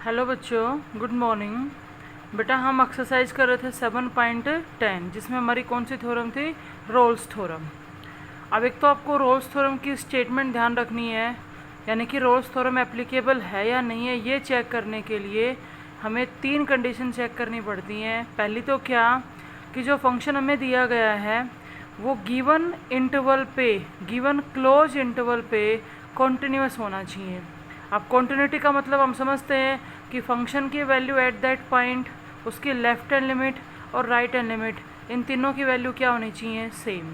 Hello बच्चों, good morning. बेटा हम एक्सरसाइज कर रहे थे 7.10 जिसमें हमारी कौन सी थ्योरम थी? Rolle's theorem. अब एक तो आपको रोल्स थ्योरम की स्टेटमेंट ध्यान रखनी है, यानी कि रोल्स थ्योरम एप्लीकेबल है या नहीं है ये चेक करने के लिए हमें 3 कंडीशन चेक करनी पड़ती हैं। पहली तो क्या कि जो फंक्शन हमें दिया गया है वो गिवन इंटरवल पे, गिवन क्लोज इंटरवल पे कॉन्टिन्यूस होना चाहिए। अब कॉन्टिन्यूटी का मतलब हम समझते हैं कि फंक्शन की वैल्यू एट दैट पॉइंट, उसकी लेफ्ट हैंड लिमिट और राइट हैंड लिमिट, इन तीनों की वैल्यू क्या होनी चाहिए? सेम।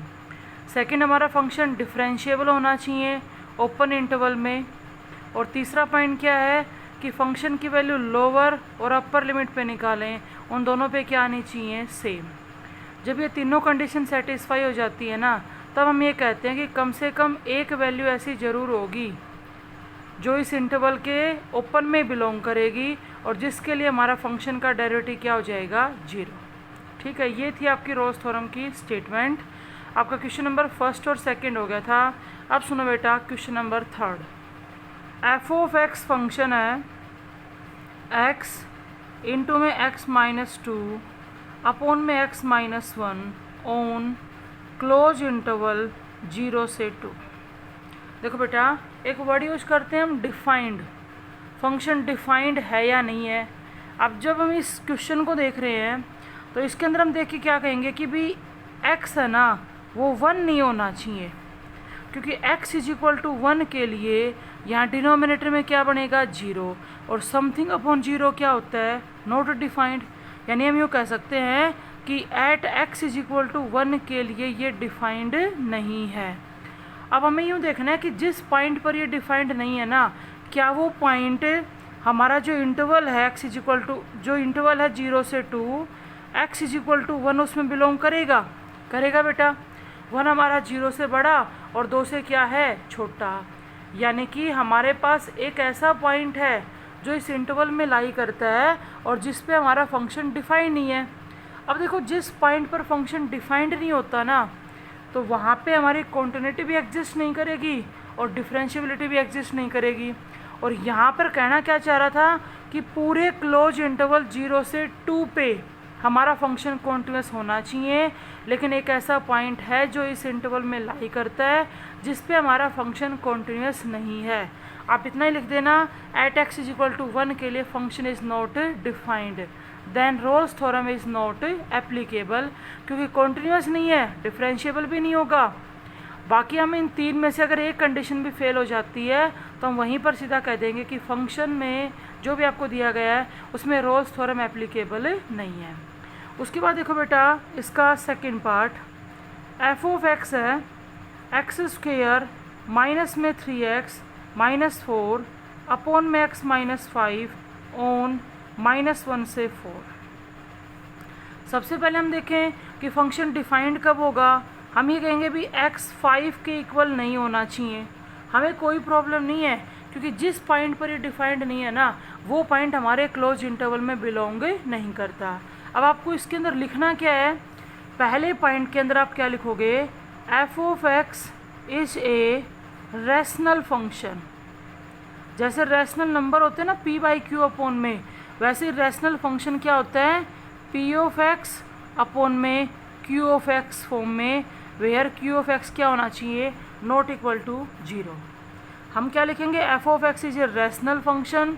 सेकंड, हमारा फंक्शन डिफरेंशिएबल होना चाहिए ओपन इंटरवल में। और तीसरा पॉइंट क्या है कि फंक्शन की वैल्यू लोअर और अपर लिमिट पे निकालें, उन दोनों पे क्या आनी चाहिए? सेम। जब ये तीनों कंडीशन सेटिस्फाई हो जाती है ना, तब हम ये कहते हैं कि कम से कम एक वैल्यू ऐसी ज़रूर होगी जो इस इंटरवल के ओपन में बिलोंग करेगी और जिसके लिए हमारा फंक्शन का डेरिवेटिव क्या हो जाएगा? 0। ठीक है, ये थी आपकी रोल्स थ्योरम की स्टेटमेंट। आपका क्वेश्चन नंबर फर्स्ट और सेकंड हो गया था। अब सुनो बेटा question number third. F of x function है एक्स इंटू में एक्स माइनस 2 अपॉन में x minus 1 on close interval 0 से 2। देखो बेटा, एक वर्ड यूज करते हैं हम, डिफाइंड। फंक्शन डिफाइंड है या नहीं है। अब जब हम इस क्वेश्चन को देख रहे हैं तो इसके अंदर हम देख के क्या कहेंगे कि भी x है ना वो 1 नहीं होना चाहिए, क्योंकि x इज इक्वल टू 1 के लिए यहाँ डिनोमिनेटर में क्या बनेगा? 0। और समथिंग अपॉन 0 क्या होता है? Not defined. यानी हम यूँ कह सकते हैं कि at x is equal to 1 के लिए ये डिफाइंड नहीं है। अब हमें यूँ देखना है कि जिस पॉइंट पर ये डिफाइंड नहीं है ना, क्या वो पॉइंट हमारा जो इंटरवल है x इज इक्वल टू, जो इंटरवल है 0 से 2, x इज इक्वल टू 1 उसमें बिलोंग करेगा? करेगा बेटा। 1 हमारा 0 से बड़ा और 2 से क्या है? छोटा। यानी कि हमारे पास एक ऐसा पॉइंट है जो इस इंटरवल में लाई करता है और जिस पे हमारा फंक्शन डिफाइंड नहीं है। अब देखो, जिस पॉइंट पर फंक्शन डिफाइंड नहीं होता ना, तो वहाँ पे हमारी कॉन्टिन्यूटी भी एग्जिस्ट नहीं करेगी और डिफरेंशिएबिलिटी भी एग्जिस्ट नहीं करेगी। और यहाँ पर कहना क्या चाह रहा था कि पूरे क्लोज इंटरवल 0 से 2 पे हमारा फंक्शन कॉन्टिन्यूस होना चाहिए, लेकिन एक ऐसा पॉइंट है जो इस इंटरवल में लाई करता है जिस पे हमारा फंक्शन कॉन्टिन्यूस नहीं है। आप इतना ही लिख देना, at X is equal to 1 के लिए function is not defined, then Rolle's theorem is not applicable, क्योंकि कॉन्टिन्यूस नहीं है, डिफरेंशिएबल भी नहीं होगा। बाकी हम इन 3 में से अगर एक कंडीशन भी फेल हो जाती है तो हम वहीं पर सीधा कह देंगे कि फंक्शन में जो भी आपको दिया गया है उसमें रोल्स थ्योरम एप्लीकेबल नहीं है। उसके बाद देखो बेटा, इसका second part, F of X है एक्स स्क्वेयर माइनस में 3x माइनस 4 अपॉन में x माइनस 5 ऑन -1 से 4। सबसे पहले हम देखें कि फंक्शन डिफाइंड कब होगा। हम ये कहेंगे भी x 5 के इक्वल नहीं होना चाहिए। हमें कोई प्रॉब्लम नहीं है, क्योंकि जिस पॉइंट पर ये डिफाइंड नहीं है ना, वो पॉइंट हमारे क्लोज इंटरवल में बिलोंग नहीं करता। अब आपको इसके अंदर लिखना क्या है? पहले पॉइंट के अंदर आप क्या लिखोगे? F of x is a rational function. जैसे रैशनल नंबर होते हैं ना p बाई क्यू अपॉन में, वैसे रैशनल फंक्शन क्या होता है? p ऑफ एक्स अपॉन में q ऑफ एक्स फॉर्म में, वेयर q ऑफ एक्स क्या होना चाहिए? Not equal to 0। हम क्या लिखेंगे? f of x is a rational function.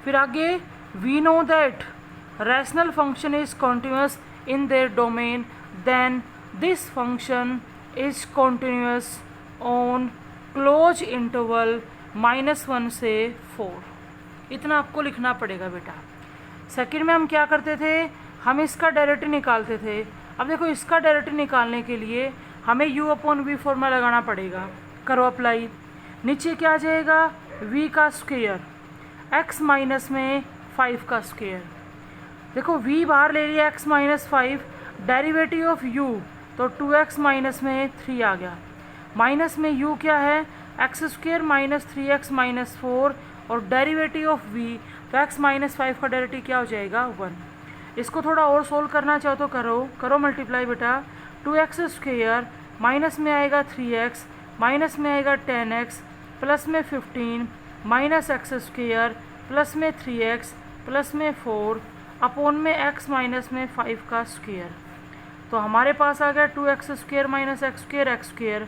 फिर आगे we know that rational function is continuous in their domain, then this function is continuous on close interval -1 से 4। इतना आपको लिखना पड़ेगा बेटा। सेकंड में हम क्या करते थे? हम इसका डेरिवेटिव निकालते थे। अब देखो, इसका डेरिवेटिव निकालने के लिए हमें u अपॉन वी फॉर्मूला लगाना पड़ेगा। करो अप्लाई। नीचे क्या आ जाएगा? v का स्क्वायर x माइनस में 5 का स्क्वायर। देखो, v बाहर ले लिया x minus 5, derivative of u तो 2x माइनस में 3 आ गया। माइनस में u क्या है? X square minus 3x minus 4 और डेरिवेटिव ऑफ v, तो x माइनस 5 का डेरिवेटिव क्या हो जाएगा? 1। इसको थोड़ा और सोल्व करना चाहो तो करो मल्टीप्लाई बेटा। 2x स्क्वेयर माइनस में आएगा 3x माइनस में आएगा 10x प्लस में 15 माइनस एक्स स्क्वेयर प्लस में 3x प्लस में 4 अपॉन में x माइनस में 5 का स्क्वायर। तो हमारे पास आ गया 2x square minus x square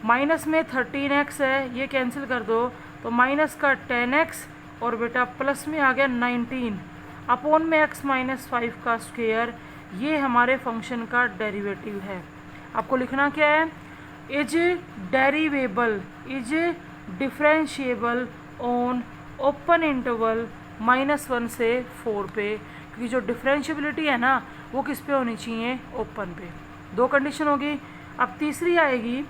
minus में 13x है, ये कैंसिल कर दो तो माइनस का 10x और बेटा प्लस में आ गया 19 अपॉन में x माइनस 5 का स्क्वायर। ये हमारे फंक्शन का डेरिवेटिव है। आपको लिखना क्या है, is derivable is differentiable on open interval -1 से 4 पे, क्योंकि जो डिफरेंशिएबिलिटी है ना वो किस पे होनी चाहिए, ओपन पे। दो कंडीशन होगी। अब तीसरी आएगी,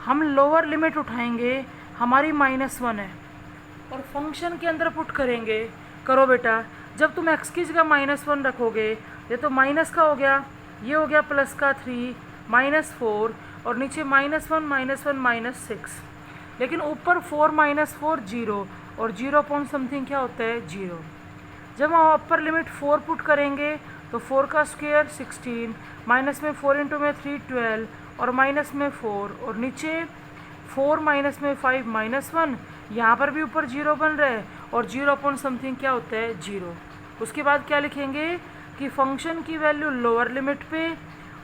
हम लोअर लिमिट उठाएंगे, हमारी -1 है और फंक्शन के अंदर पुट करेंगे। करो बेटा, जब तुम x की जगह -1 रखोगे, ये तो माइनस का हो गया, ये हो गया प्लस का 3 -4 और नीचे -1 -6, लेकिन ऊपर 4 -4 0 और 0 पॉइंट समथिंग क्या होता है, 0। जब हम अपर लिमिट 4 पुट करेंगे तो 4 का स्क्वायर 16 माइनस में 4 इंटू में 3 12 और माइनस में 4 और नीचे 4 माइनस में 5 -1, यहाँ पर भी ऊपर 0 बन रहा है और 0 पॉइंट समथिंग क्या होता है, 0। उसके बाद क्या लिखेंगे कि फंक्शन की वैल्यू लोअर लिमिट पे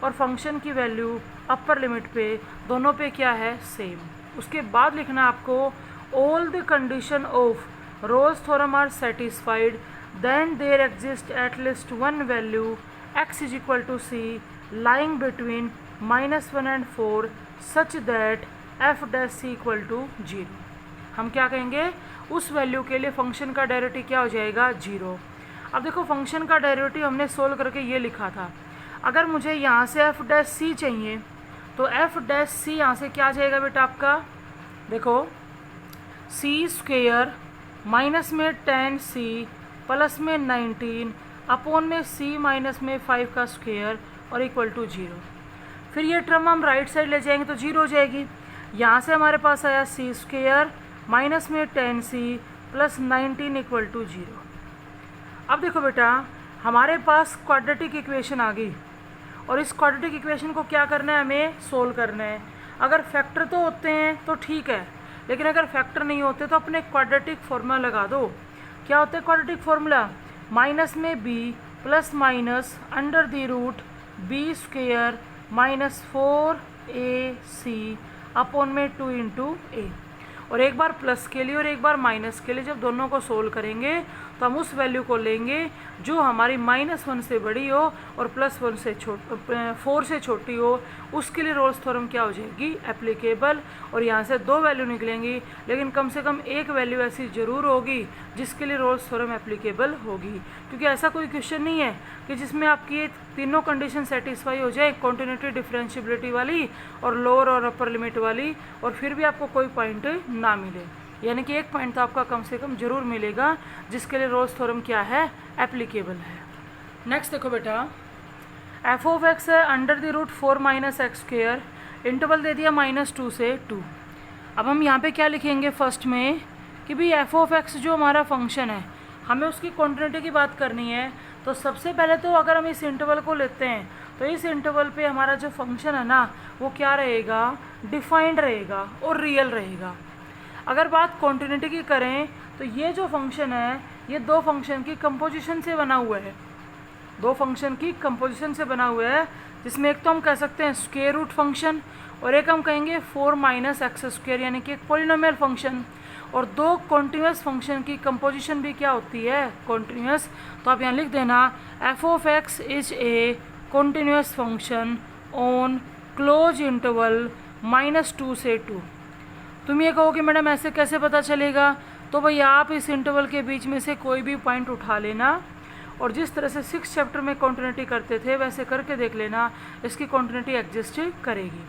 और फंक्शन की वैल्यू अपर लिमिट पे, दोनों पे क्या है, सेम। उसके बाद लिखना आपको all the condition of Rolle's theorem are satisfied then there exist at least one value x is equal to c lying between -1 and 4 such that f dash c equal to 0। हम क्या कहेंगे, उस value के लिए function का derivative क्या हो जाएगा, 0। अब देखो फंक्शन का डेरिवेटिव हमने सोल्व करके ये लिखा था, अगर मुझे यहाँ से f डैश c चाहिए तो f डैश c यहाँ से क्या आ जाएगा बेटा आपका, देखो c स्क्वेयर माइनस में 10c प्लस में 19 अपॉन में c माइनस में 5 का स्क्वेयर और इक्वल टू 0। फिर ये टर्म हम राइट साइड ले जाएंगे तो 0 हो जाएगी। यहाँ से हमारे पास आया c स्क्वेयर माइनस में 10c प्लस 19 इक्वल टू 0। अब देखो बेटा, हमारे पास क्वाड्रेटिक इक्वेशन आ गई और इस क्वाड्रेटिक इक्वेशन को क्या करना है, हमें सोल्व करना है। अगर फैक्टर तो होते हैं तो ठीक है, लेकिन अगर फैक्टर नहीं होते तो अपने क्वाड्रेटिक फार्मूला लगा दो। क्या होता है क्वाड्रेटिक फार्मूला, माइनस में b plus minus under the root b square minus 4ac upon में 2 इंटू a। और एक बार प्लस के लिए और एक बार माइनस के लिए जब दोनों को सोल्व करेंगे तो हम उस वैल्यू को लेंगे जो हमारी -1 से बड़ी हो और +1 से 4 से छोटी हो, उसके लिए रोल्स थ्योरम क्या हो जाएगी, एप्लीकेबल। और यहाँ से 2 वैल्यू निकलेंगी, लेकिन कम से कम एक वैल्यू ऐसी ज़रूर होगी जिसके लिए रोल्स थ्योरम एप्लीकेबल होगी, क्योंकि ऐसा कोई क्वेश्चन नहीं है कि जिसमें आपकी ये तीनों कंडीशन सेटिस्फाई हो जाए, कॉन्टिन्यूटी डिफरेंशिएबिलिटी वाली और लोअर और अपर लिमिट वाली, और फिर भी आपको कोई पॉइंट ना मिले। यानी कि एक पॉइंट तो आपका कम से कम जरूर मिलेगा जिसके लिए रोल्स थ्योरम क्या है, एप्लीकेबल है। नेक्स्ट देखो बेटा, f ऑफ x है under the root 4 minus x square, interval दे दिया -2 से 2। अब हम यहाँ पे क्या लिखेंगे फर्स्ट में कि भाई f ऑफ x जो हमारा फंक्शन है, हमें उसकी कॉन्टिन्यूटी की बात करनी है। तो सबसे पहले तो अगर हम इस इंटरवल को लेते हैं तो इस इंटरवल पे हमारा जो फंक्शन है ना वो क्या रहेगा, डिफाइंड रहेगा और रियल रहेगा। अगर बात कॉन्टिन्यूटी की करें तो ये जो फंक्शन है ये दो फंक्शन की कंपोजिशन से बना हुआ है, दो फंक्शन की कंपोजिशन से बना हुआ है, जिसमें एक तो हम कह सकते हैं स्क्वायर रूट फंक्शन और एक हम कहेंगे 4 माइनस एक्स स्क्वायर, यानी कि एक पॉलिनोमियल फंक्शन। और दो कॉन्टिन्यूस फंक्शन की कंपोजिशन भी क्या होती है, कॉन्टिन्यूस। तो आप यहाँ लिख देना f of x is a continuous function on close interval -2 से 2। तुम ये कहोगे मैडम ऐसे कैसे पता चलेगा, तो भाई आप इस इंटरवल के बीच में से कोई भी पॉइंट उठा लेना और जिस तरह से 6th चैप्टर में कॉन्टिन्यूटी करते थे वैसे करके देख लेना, इसकी कॉन्टिन्यूटी एग्जिस्ट करेगी।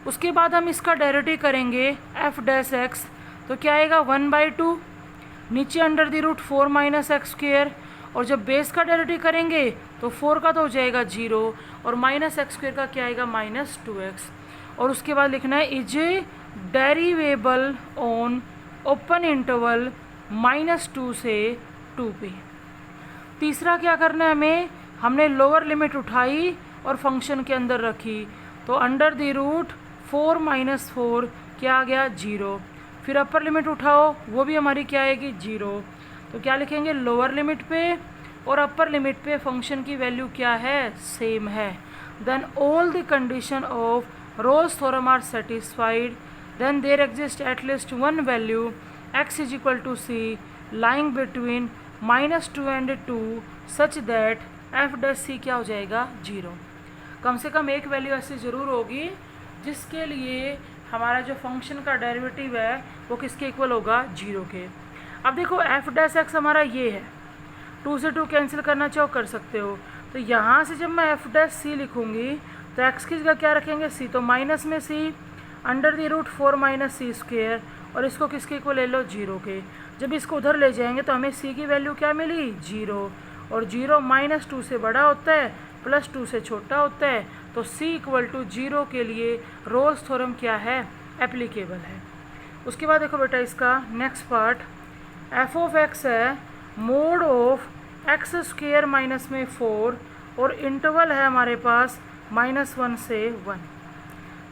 उसके बाद हम इसका डेरिवेटिव करेंगे f डैश x, तो क्या आएगा 1/2 नीचे under the root 4 minus x square, और जब बेस का डेरिवेटिव करेंगे तो 4 का तो हो जाएगा 0 और माइनस एक्स स्क्वेयर का क्या आएगा -2x। और उसके बाद लिखना है इज डेरिवेबल ऑन ओपन इंटरवल -2 से 2 पे। तीसरा क्या करना है हमें, हमने लोअर लिमिट उठाई और फंक्शन के अंदर रखी, तो अंडर द रूट 4 माइनस 4 क्या आ गया 0। फिर अपर लिमिट उठाओ, वो भी हमारी क्या आएगी 0। तो क्या लिखेंगे, लोअर लिमिट पे और अपर लिमिट पे फंक्शन की वैल्यू क्या है, सेम है। Then all the condition of Rolle's theorem are satisfied, then there exist at least one value x is equal to C lying between -2 and 2 such that F dash C क्या हो जाएगा, 0। कम से कम एक value ऐसी ज़रूर होगी जिसके लिए हमारा जो फंक्शन का डेरिवेटिव है वो किसके इक्वल होगा, 0 के। अब देखो एफ डैश एक्स हमारा ये है, 2 से 2 कैंसिल करना चाहो कर सकते हो। तो यहाँ से जब मैं एफ डैश सी लिखूँगी तो एक्स की जगह क्या रखेंगे, सी, तो माइनस में C under the root 4 minus C square, और इसको किसके इक्वल ले लो, 0 के। जब इसको उधर ले जाएंगे तो हमें सी की वैल्यू क्या मिली, 0, और 0 -2 से बड़ा होता है, +2 से छोटा होता है, तो c इक्वल टू 0 के लिए रोल्स थ्योरम क्या है, एप्लीकेबल है। उसके बाद देखो बेटा इसका next part, F of X है mod of X square minus में 4, और इंटरवल है हमारे पास -1 से 1।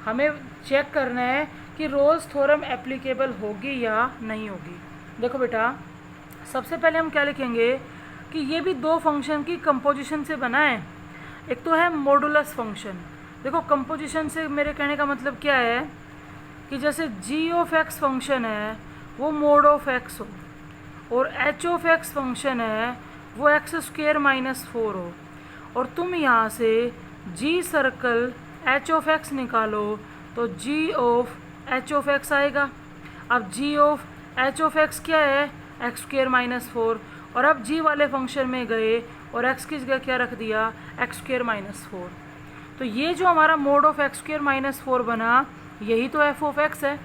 हमें चेक करना है कि रोल्स थ्योरम एप्लीकेबल होगी या नहीं होगी। देखो बेटा सबसे पहले हम क्या लिखेंगे कि ये भी दो फंक्शन की कंपोजिशन से बना है। एक तो है मॉडुलस फंक्शन। देखो कंपोजिशन से मेरे कहने का मतलब क्या है कि जैसे जी ऑफ एक्स फंक्शन है वो मोड ऑफ एक्स हो, और एच ऑफ एक्स फंक्शन है वो एक्स स्क्वेयर -4 हो, और तुम यहाँ से जी सर्कल एच ऑफ एक्स निकालो तो जी ऑफ एच ऑफ एक्स आएगा। अब जी ऑफ एच ऑफ एक्स क्या है, एक्स स्क्वेयर -4, और अब जी वाले फंक्शन में गए और एक्स की जगह क्या रख दिया, एक्स स्क्वेयर -4। तो ये जो हमारा मोड ऑफ एक्स स्क्वेयर -4 बना, यही तो एफ ऑफ एक्स है।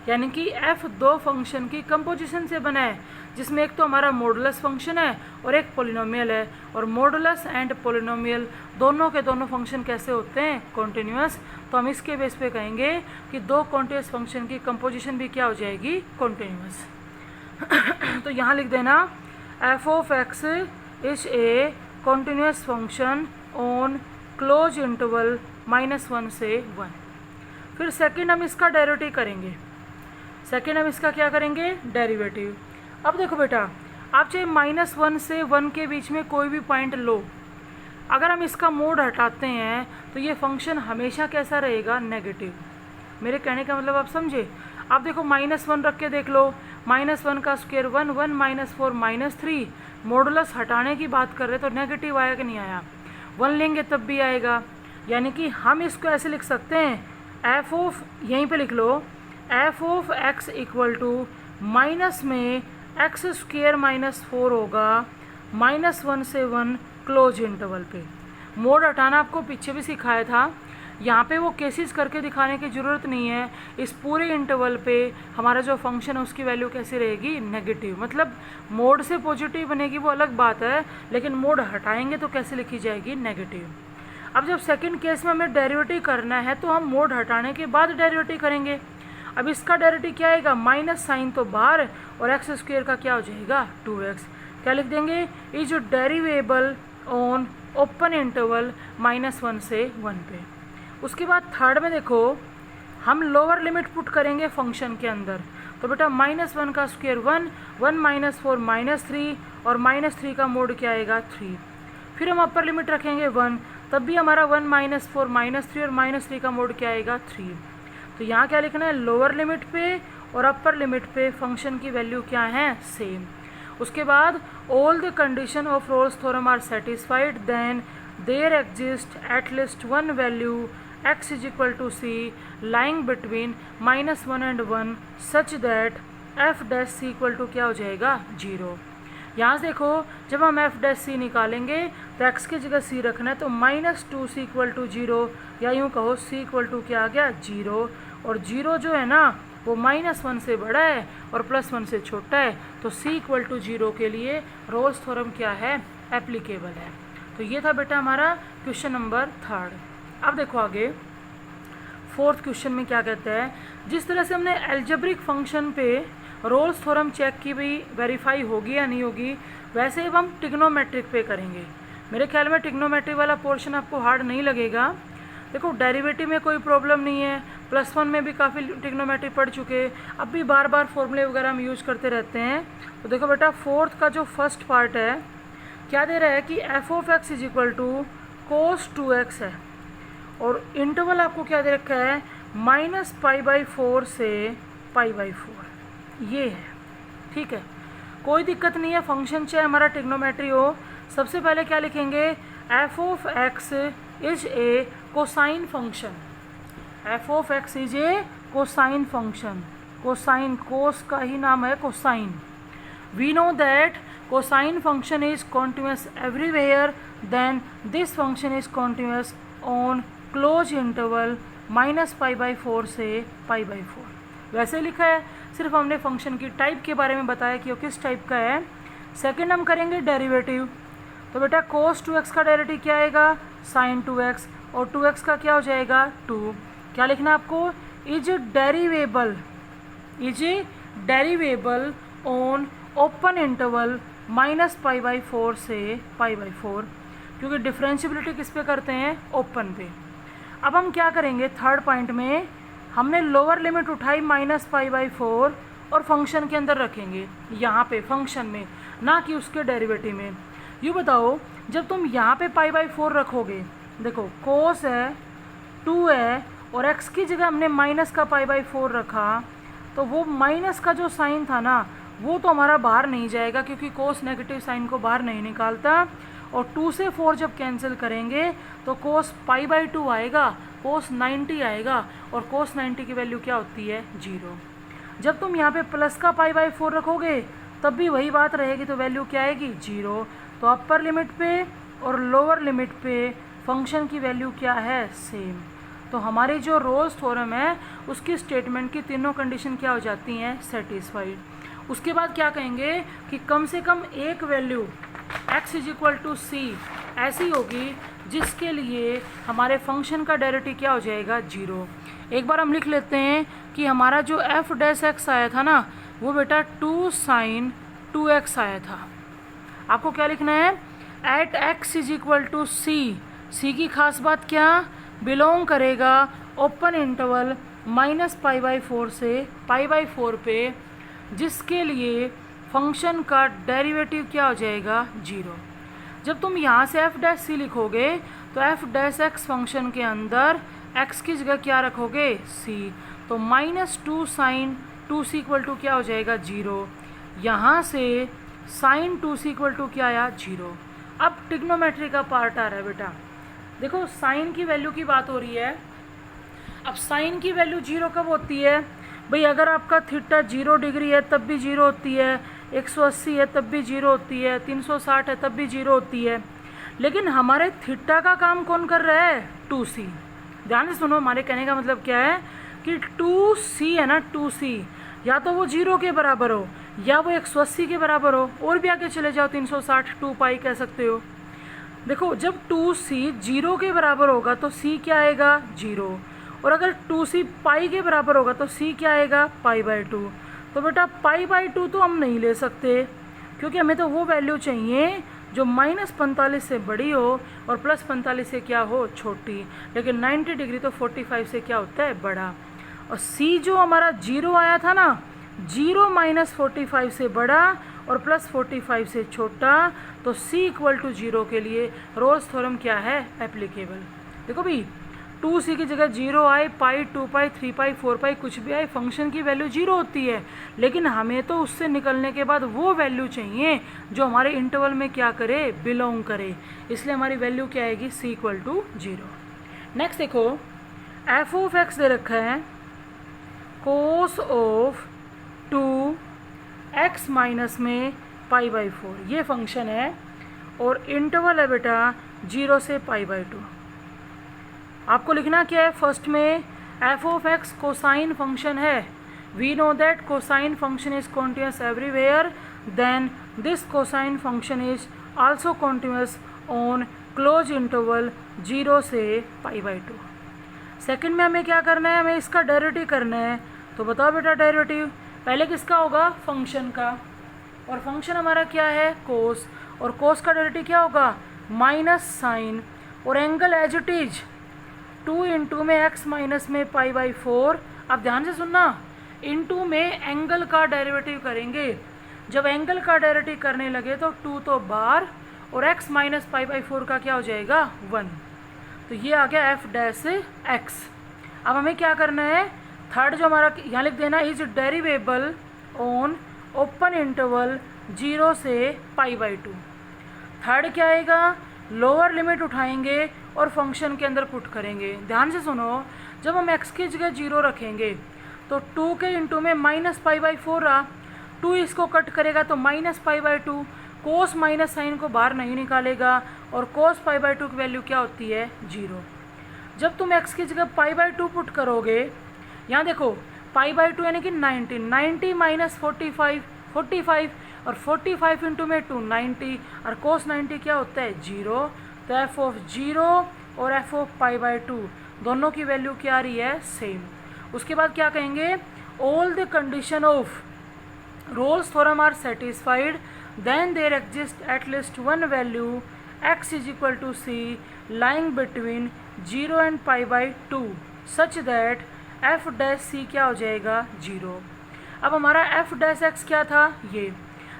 यानी कि एफ दो फंक्शन की कंपोजिशन से बना है, जिसमें एक तो हमारा मॉडुलस फंक्शन है और एक पोलिनोमियल है, और मॉडुलस एंड पोलिनोमियल दोनों के दोनों फंक्शन कैसे होते हैं, कॉन्टिन्यूअस। तो हम इसके बेस पे कहेंगे कि दो कॉन्टिन्यूअस फंक्शन की कंपोजिशन भी क्या हो जाएगी, कॉन्टिन्यूअस। तो यहाँ लिख देना F of x is A continuous function on close interval -1 से 1। फिर सेकेंड हम इसका डेरिवेटिव करेंगे। सेकेंड हम इसका क्या करेंगे, डेरिवेटिव। अब देखो बेटा आप चाहे -1 से 1 के बीच में कोई भी पॉइंट लो, अगर हम इसका मोड हटाते हैं तो ये फंक्शन हमेशा कैसा रहेगा, नेगेटिव। मेरे कहने का मतलब आप समझे। आप देखो -1 रख के देख लो, -1 का स्क्वायर 1, 1 -4 -3, मॉडुलस हटाने की बात कर रहे तो नेगेटिव आया कि नहीं आया, 1 लेंगे तब भी आएगा। यानी कि हम इसको ऐसे लिख सकते हैं, एफ ऑफ, यहीं पे लिख लो, F of X equal to minus में एक्स स्क्वेयर -4 होगा -1 से 1 क्लोज इंटरवल पे। मोड हटाना आपको पीछे भी सिखाया था, यहाँ पे वो केसेस करके दिखाने की ज़रूरत नहीं है। इस पूरे इंटरवल पे हमारा जो फंक्शन है उसकी वैल्यू कैसी रहेगी, नेगेटिव। मतलब मोड से पॉजिटिव बनेगी वो अलग बात है, लेकिन मोड हटाएंगे तो कैसे लिखी जाएगी, नेगेटिव। अब जब सेकंड केस में हमें डेरिवेटिव करना है तो हम मोड हटाने के बाद डेरिवेटिव करेंगे। अब इसका डेरिवेटिव क्या आएगा, माइनस साइन तो बाहर, और एक्स स्क्वेयर का क्या हो जाएगा, 2x। क्या लिख देंगे, इज डेरिवेबल ऑन ओपन इंटरवल -1 से 1 पे। उसके बाद थर्ड में देखो हम लोअर लिमिट पुट करेंगे फंक्शन के अंदर। तो बेटा -1 का स्क्वायर 1, 1 -4 -3, और -3 का मोड क्या आएगा, 3। फिर हम अपर लिमिट रखेंगे 1, तब भी हमारा 1 -4 -3, और -3 का मोड क्या आएगा, 3। तो यहाँ क्या लिखना है, लोअर लिमिट पे और अपर लिमिट पे फंक्शन की वैल्यू क्या है, सेम। उसके बाद all the condition of Rolle's theorem are satisfied, then there exist at least one value x is equal to C lying between -1 and 1 such that F dash c equal to क्या हो जाएगा, 0। यहाँ से देखो जब हम एफ डैश सी निकालेंगे तो x की जगह c रखना है, तो -2c इक्वल टू 0, या यूँ कहो c इक्वल टू क्या आ गया, 0। और 0 जो है ना वो -1 से बड़ा है और +1 से छोटा है, तो c इक्वल टू 0 के लिए रोल्स थ्योरम क्या है, एप्लीकेबल है। तो ये था बेटा हमारा क्वेश्चन नंबर 3। अब देखो आगे फोर्थ क्वेश्चन में क्या कहता है, जिस तरह से हमने एल्जेब्रिक फंक्शन पे रोल्स थ्योरम चेक की भी वेरीफाई होगी या नहीं होगी, वैसे अब हम ट्रिग्नोमेट्रिक पे करेंगे। मेरे ख्याल में ट्रिग्नोमेट्रिक वाला पोर्शन आपको हार्ड नहीं लगेगा। देखो डेरिवेटिव में कोई प्रॉब्लम नहीं है, +1 में भी काफ़ी ट्रिग्नोमेट्री पढ़ चुके, अब भी बार बार फॉर्मूले वगैरह हम यूज करते रहते हैं। तो देखो बेटा फोर्थ का जो फर्स्ट पार्ट है क्या दे रहा है कि f of x is equal to cos 2x है, और इंटरवल आपको क्या दे रखा है -π/4 से π/4, ये है। ठीक है, कोई दिक्कत नहीं है, फंक्शन चाहे हमारा ट्रिग्नोमेट्री हो। सबसे पहले क्या लिखेंगे, F of x is a cosine function, F of x is a cosine function, cosine cos का ही नाम है cosine. We know that cosine function is continuous everywhere, then this function is continuous on close interval -π/4 से π/4। वैसे लिखा है, सिर्फ हमने फंक्शन की टाइप के बारे में बताया कि वो किस टाइप का है। सेकंड हम करेंगे डेरिवेटिव। तो बेटा cos 2x का डेरिवेटिव क्या आएगा sin 2x, और 2x का क्या हो जाएगा 2। क्या लिखना आपको, इज डेरिवेबल ऑन ओपन इंटरवल -π/4 से π/4, क्योंकि डिफरेंशियबिलिटी किस पे करते हैं, ओपन पे। अब हम क्या करेंगे, थर्ड पॉइंट में हमने लोअर लिमिट उठाई -π/4 और फंक्शन के अंदर रखेंगे, यहाँ पे फंक्शन में, ना कि उसके डेरिवेटिव में। यूँ बताओ, जब तुम यहाँ पे π/4 रखोगे, देखो कोस है 2 है और x की जगह हमने माइनस का π/4 रखा, तो वो माइनस का जो साइन था ना वो तो हमारा बाहर नहीं जाएगा, क्योंकि कोस नेगेटिव साइन को बाहर नहीं निकालता। और 2 से 4 जब कैंसिल करेंगे तो कोस π/2 आएगा, कोस 90 आएगा, और कोस 90 की वैल्यू क्या होती है 0। जब तुम यहाँ पे प्लस का π/4 रखोगे तब भी वही बात रहेगी, तो वैल्यू क्या आएगी 0। तो अपर लिमिट पे और लोअर लिमिट पे फंक्शन की वैल्यू क्या है, सेम। तो हमारी जो रोल्स थ्योरम है उसकी स्टेटमेंट की तीनों कंडीशन क्या हो जाती हैं, सेटिस्फाइड। उसके बाद क्या कहेंगे कि कम से कम एक वैल्यू x = c ऐसी होगी जिसके लिए हमारे फंक्शन का डेरिवेटिव क्या हो जाएगा 0। एक बार हम लिख लेते हैं कि हमारा जो f' आया था ना वो बेटा 2 sin 2x आया था। आपको क्या लिखना है, एट x = c, c की खास बात क्या, बिलोंग करेगा ओपन इंटरवल -π/4 से π/4 पे, जिसके लिए फंक्शन का डेरिवेटिव क्या हो जाएगा 0। जब तुम यहाँ से f' लिखोगे तो f' फंक्शन के अंदर x की जगह क्या रखोगे c, तो -2 sin 2c = क्या हो जाएगा 0। यहाँ से sin 2c = क्या आया 0। अब ट्रिग्नोमेट्री का पार्ट आ रहा है बेटा, देखो साइन की वैल्यू की बात हो रही है। अब साइन की वैल्यू 0 कब होती है भाई, अगर आपका थीटा 0 डिग्री है तब भी 0 होती है, 180 है तब भी 0 होती है, 360 है तब भी 0 होती है। लेकिन हमारे थीटा का काम कौन कर रहा है, 2c। ध्यान से सुनो, हमारे कहने का मतलब क्या है कि 2c है ना, 2c या तो वो 0 के बराबर हो या वो 180 के बराबर हो, और भी आगे चले जाओ 360, 2π कह सकते हो। देखो जब 2c 0 के बराबर होगा तो c क्या आएगा 0, और अगर 2c पाई के बराबर होगा तो c क्या आएगा π/2। तो बेटा π/2 तो हम नहीं ले सकते, क्योंकि हमें तो वो वैल्यू चाहिए जो -45 से बड़ी हो और +45 से क्या हो छोटी, लेकिन 90 डिग्री तो 45 से क्या होता है बड़ा। और c जो हमारा 0 आया था ना, 0 -45 से बड़ा और +45 से छोटा, तो c = 0 के लिए रोल्स थ्योरम क्या है एप्लीकेबल। देखो भाई 2c की जगह 0 आए, पाई 2π 3π 4π कुछ भी आए, फंक्शन की वैल्यू 0 होती है, लेकिन हमें तो उससे निकलने के बाद वो वैल्यू चाहिए जो हमारे इंटरवल में क्या करे, बिलोंग करे। इसलिए हमारी वैल्यू क्या आएगी, c = 0। नेक्स्ट देखो f ऑफ x दे रखा है cos ऑफ 2x माइनस में π/4, ये फंक्शन है और इंटरवल है बेटा 0 से π/2। आपको लिखना क्या है, फर्स्ट में f of x cosine function है। We know that cosine function is continuous everywhere, then this cosine function is also continuous on close interval 0 से π/2। सेकंड में हमें क्या करना है, हमें इसका डेरिवेटिव करना है। तो बताओ बेटा डेरिवेटिव पहले किसका होगा, फंक्शन का, और फंक्शन हमारा क्या है कोस, और कोस का डेरिवेटिव क्या होगा माइनस साइन, और angle as it is 2 into में x माइनस में पाई बाई 4, अब ध्यान से सुनना, इंटू में एंगल का डेरिवेटिव करेंगे। जब एंगल का डेरिवेटिव करने लगे तो 2 तो बार और x माइनस पाई बाई 4 का क्या हो जाएगा 1, तो ये आ गया एफ डैश एक्स। अब हमें क्या करना है, थर्ड जो हमारा यहाँ लिख देना, इज डेरिवेबल ऑन ओपन इंटरवल 0 से पाई बाई 2। थर्ड क्या आएगा, लोअर लिमिट उठाएंगे और फंक्शन के अंदर पुट करेंगे। ध्यान से सुनो, जब हम x की जगह 0 रखेंगे तो 2 के इंटू में माइनस पाई बाई 4 रहा, 2 इसको कट करेगा तो minus pi by 2, cos minus sine को बाहर नहीं निकालेगा और कोस पाई बाई 2 की वैल्यू क्या होती है 0। जब तुम x की जगह पाई बाई 2 पुट करोगे, यहाँ देखो पाई बाई 2 यानी कि 90 माइनस 45 और 45 इंटू में 2 90 और कोस 90 क्या होता है 0। तो एफ ऑफ 0 और एफ ऑफ पाई बाई 2 दोनों की वैल्यू क्या आ रही है सेम। उसके बाद क्या कहेंगे, all the condition of Rolle's theorem are satisfied then there exist at least one value x is equal to C lying between 0 and pi by 2 such that F dash C क्या हो जाएगा 0। अब हमारा F dash x क्या था, ये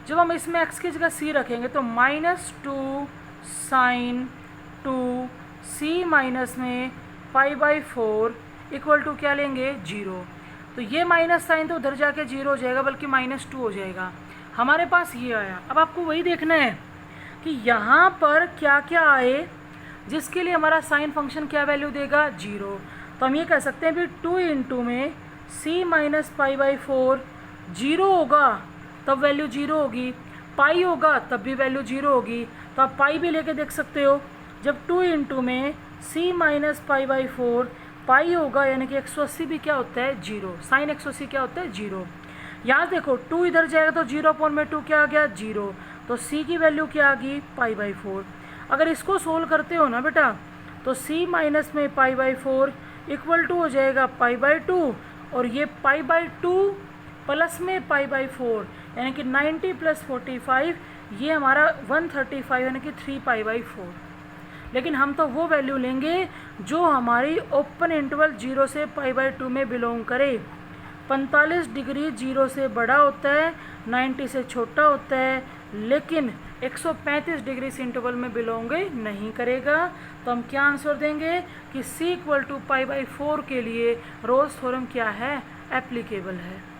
जब हम इसमें x की जगह c रखेंगे तो -2 साइन 2 c माइनस में पाई बाई 4 इक्वल टू क्या लेंगे 0। तो ये माइनस साइन तो उधर जाके 0 हो जाएगा, बल्कि -2 हो जाएगा। हमारे पास ये आया। अब आपको वही देखना है कि यहाँ पर क्या क्या आए जिसके लिए हमारा साइन फंक्शन क्या वैल्यू देगा 0। तो हम ये कह सकते हैं भी 2 इंटू में c माइनस पाई बाई 4 0 होगा तब वैल्यू 0 होगी, पाई होगा तब भी वैल्यू 0 होगी। तो आप पाई भी लेके देख सकते हो, जब 2 इंटू में c माइनस पाई बाई 4 पाई होगा यानी कि 180 भी क्या होता है 0, साइन 180 क्या होता है 0। यहाँ देखो 2 इधर जाएगा तो 0 अपॉन में 2 क्या आ गया 0, तो c की वैल्यू क्या आ गई पाई बाई 4। अगर इसको सोल्व करते हो ना बेटा तो c माइनस में पाई बाई 4 इक्वल टू हो जाएगा पाई बाई 2 और ये पाई बाई 2 प्लस में पाई बाई 4 यानी कि 90 प्लस 45 ये हमारा 135 यानी कि 3 पाई बाई 4। लेकिन हम तो वो वैल्यू लेंगे जो हमारी ओपन इंटरवल 0 से पाई बाई 2 में बिलोंग करे। 45 डिग्री 0 से बड़ा होता है, 90 से छोटा होता है, लेकिन 135 डिग्री इस इंटरवल में बिलोंग नहीं करेगा। तो हम क्या आंसर देंगे कि c equal to pi by 4 के लिए रोल्स थ्योरम क्या है एप्लीकेबल है।